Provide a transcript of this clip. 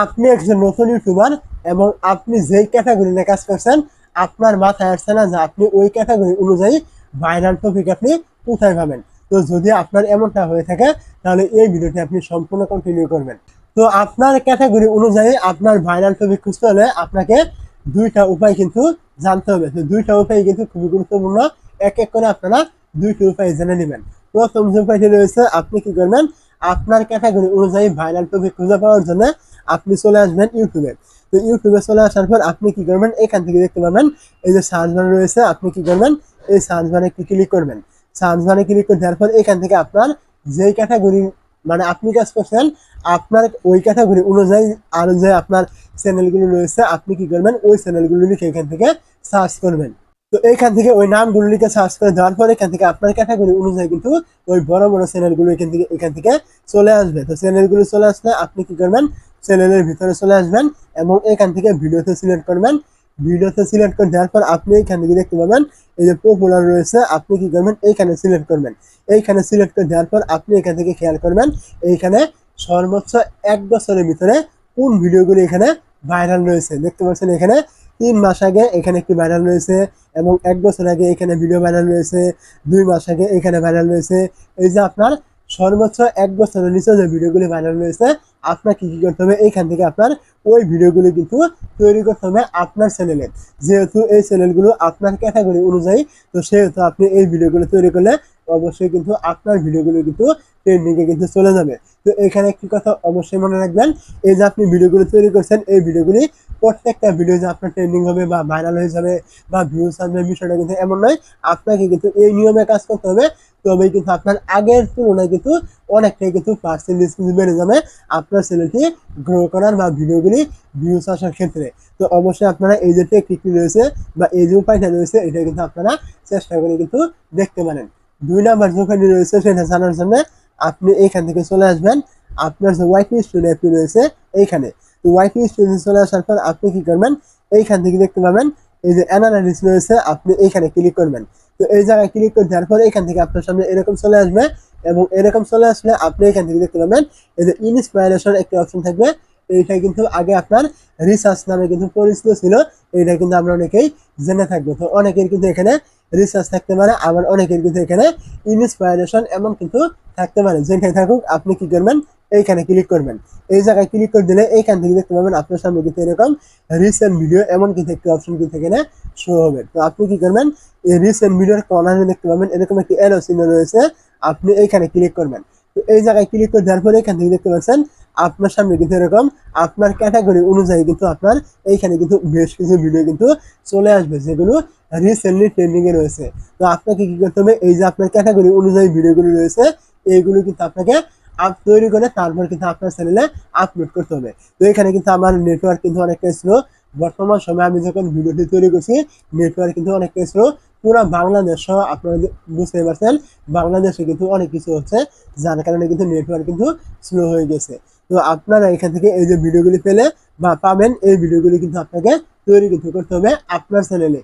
আপনি একজন নতুন ইউটিউবার এবং আপনি যেই ক্যাটাগরি নিয়ে কাজ করছেন আপনার মাথায় আসছে না যে আপনি ওই ক্যাটাগরি অনুযায়ী ভাইরাল টপিক আপনি কোথায় পাবেন। তো যদি আপনার এমনটা হয়ে থাকে তাহলে এই ভিডিওটি আপনি সম্পূর্ণ কন্টিনিউ করবেন। তো আপনার ক্যাটাগরি অনুযায়ী আপনার ভাইরাল টপিক খুঁজতে হলে আপনাকে দুইটা উপায় কিন্তু জানতে হবে। তো দুইটা উপায় কিন্তু খুবই গুরুত্বপূর্ণ। এক এক করে আপনারা দুইটা উপায় জেনে নেবেন। প্রথম যে উপায়টি রয়েছে, আপনি কি করবেন, আপনার ক্যাটাগরি অনুযায়ী ভাইরাল টপিক খুঁজে পাওয়ার জন্য আপনি চলে আসবেন ইউটিউবে। তো ইউটিউবে চলে আসার পর আপনি কি করবেন, এখান থেকে দেখতে পাবেন এই যে সার্চ বার রয়েছে, আপনি কি করবেন, এই সার্চ বারে একটু ক্লিক করবেন। সার্চ বারে ক্লিক করে দেওয়ার পর এখান থেকে আপনার যেই ক্যাটাগরি মানে আপনি কাজ করছেন আপনার ওই ক্যাটাগরি অনুযায়ী আর যে আপনার চ্যানেলগুলো রয়েছে আপনি কি করবেন, ওই চ্যানেলগুলো লিখে এখান থেকে সার্চ করবেন। তো এইখান থেকে ওই নামগুলো লিখে সার্চ করে দেওয়ার পর এখান থেকে আপনার ক্যাটাগরি অনুযায়ী কিন্তু ওই বড় বড় চ্যানেলগুলো এখান থেকে চলে আসবে। তো চ্যানেলগুলো চলে আসলে আপনি কি করবেন, চ্যানেলের ভিতরে চলে আসবেন এবং এখান থেকে ভিডিওতে সিলেক্ট করবেন। ভিডিওতে সিলেক্ট করে দেওয়ার পর আপনি এখান থেকে দেখতে পাবেন এই যে পপুলার রয়েছে, আপনি কি করবেন, এইখানে সিলেক্ট করবেন। এইখানে সিলেক্ট করে দেওয়ার পর আপনি এখান থেকে খেয়াল করবেন এইখানে সর্বোচ্চ 1 বছরের ভিতরে কোন ভিডিওগুলো এখানে ভাইরাল রয়েছে। দেখতে পাচ্ছেন এখানে 3 মাস আগে এখানে একটি ভাইরাল রয়েছে এবং 1 বছর আগে এখানে ভিডিও ভাইরাল রয়েছে, 2 মাস আগে এখানে ভাইরাল রয়েছে। এই যে আপনার সর্বোচ্চ 1 বছরের নিচে যে ভিডিওগুলি ভাইরাল রয়েছে আপনার কি করতে হবে, এইখান থেকে আপনার ওই ভিডিওগুলো কিন্তু তৈরি করতে হবে আপনার চ্যানেলে। যেহেতু এই চ্যানেলগুলো আপনার ক্যাটাগরি অনুযায়ী, তো সেহেতু আপনি এই ভিডিওগুলো তৈরি করলে অবশ্যই কিন্তু আপনার ভিডিওগুলো কিন্তু ট্রেন্ডিংয়ে কিন্তু চলে যাবে। তো এখানে একটি কথা অবশ্যই মনে রাখবেন, এই যে আপনি ভিডিওগুলো তৈরি করছেন এই ভিডিওগুলি প্রত্যেকটা ভিডিও যে আপনার ট্রেন্ডিং হবে বা ভাইরাল হয়ে যাবে বা ভিউজ আসবে বিষয়টা কিন্তু এমন নয়। আপনাকে কিন্তু এই নিয়মে কাজ করতে হবে, তবেই কিন্তু আপনার আগের তুলনায় কিন্তু অনেকটাই কিন্তু পার্সেন্টেজ কিন্তু বেড়ে যাবে আপনার চ্যানেলটি গ্রো করার বা ভিডিওগুলি ভিউজ আসার ক্ষেত্রে। তো অবশ্যই আপনারা এই যে টেকনিকটি রয়েছে বা এই যে উপায়টা রয়েছে এটা কিন্তু আপনারা চেষ্টা করে কিন্তু দেখতে পারেন। 2 নাম্বার যে উপায়টি রয়েছে সেটা জানার জন্য আপনি এইখান থেকে চলে আসবেন আপনার যে ওয়াইটি স্টুডিও অ্যাপটি রয়েছে এইখানে। তো ওয়াইটি স্টুডিও চলে আসার পর আপনি কি করবেন, এইখান থেকে দেখতে পাবেন এই যে অ্যানালাইসিস রয়েছে, আপনি এইখানে ক্লিক করবেন। তো এই জায়গায় ক্লিক করে দেওয়ার পরে এখান থেকে আপনার সামনে এরকম চলে আসবে এবং এরকম চলে আসলে আপনি এখান থেকে দেখতে পাবেন এই যে ইন্সপাইরেশন একটি অপশন থাকবে। এইটা কিন্তু আগে আপনার রিসার্চ নামে কিন্তু পরিচিত ছিল, এইটা কিন্তু আমরা অনেকেই জেনে থাকবো। তো অনেকের কিন্তু এখানে রিসার্চ থাকতে পারে, আবার অনেকের কিন্তু এখানে ইন্সপাইরেশন এমন কিন্তু থাকতে পারে। যেটাই থাকুক আপনি কি করবেন, এইখানে ক্লিক করবেন। এই জায়গায় ক্লিক করে দিলে এইখান থেকে দেখতে পাবেন আপনার সামনে কিন্তু এরকম রিসেন্ট ভিডিও এমন কিন্তু একটি অপশন কিন্তু এখানে শো হবে। তো আপনি কি করবেন, এই রিসেন্ট ভিডিওর কর্নারে দেখতে পাবেন এরকম একটি এরো চিহ্ন রয়েছে, আপনি এইখানে ক্লিক করবেন। তো এই জায়গায় ক্লিক করে দেওয়ার পরে এখান থেকে দেখতে পাচ্ছেন আপনার সামনে কিন্তু এরকম আপনার ক্যাটাগরি অনুযায়ী কিন্তু আপনার এইখানে কিন্তু বেশ কিছু ভিডিও কিন্তু চলে আসবে যেগুলো রিসেন্টলি ট্রেন্ডিং এ রয়েছে। তো আপনাকে কি করতে হবে, এই যে আপনার ক্যাটাগরি অনুযায়ী ভিডিওগুলো রয়েছে এইগুলো কিন্তু আপনাকে তৈরি করে তারপর কিন্তু আপনার চ্যানেলে আপলোড করতে হবে। তো এখানে কিন্তু আমার নেটওয়ার্ক কিন্তু অনেকটা স্লো। বর্তমান সময়ে আমি যখন ভিডিওটি তৈরি করছি নেটওয়ার্ক কিন্তু অনেকটা স্লো। পুরো বাংলাদেশ সহ আপনারা বুঝতে পারছেন বাংলাদেশে কিন্তু অনেক কিছু হচ্ছে, যার কারণে কিন্তু নেটওয়ার্ক কিন্তু স্লো হয়ে গেছে। তো আপনারা এখান থেকে এই যে ভিডিওগুলি পেলে বা পাবেন এই ভিডিওগুলি কিন্তু আপনাকে তৈরি কিন্তু করতে হবে আপনার চ্যানেলে।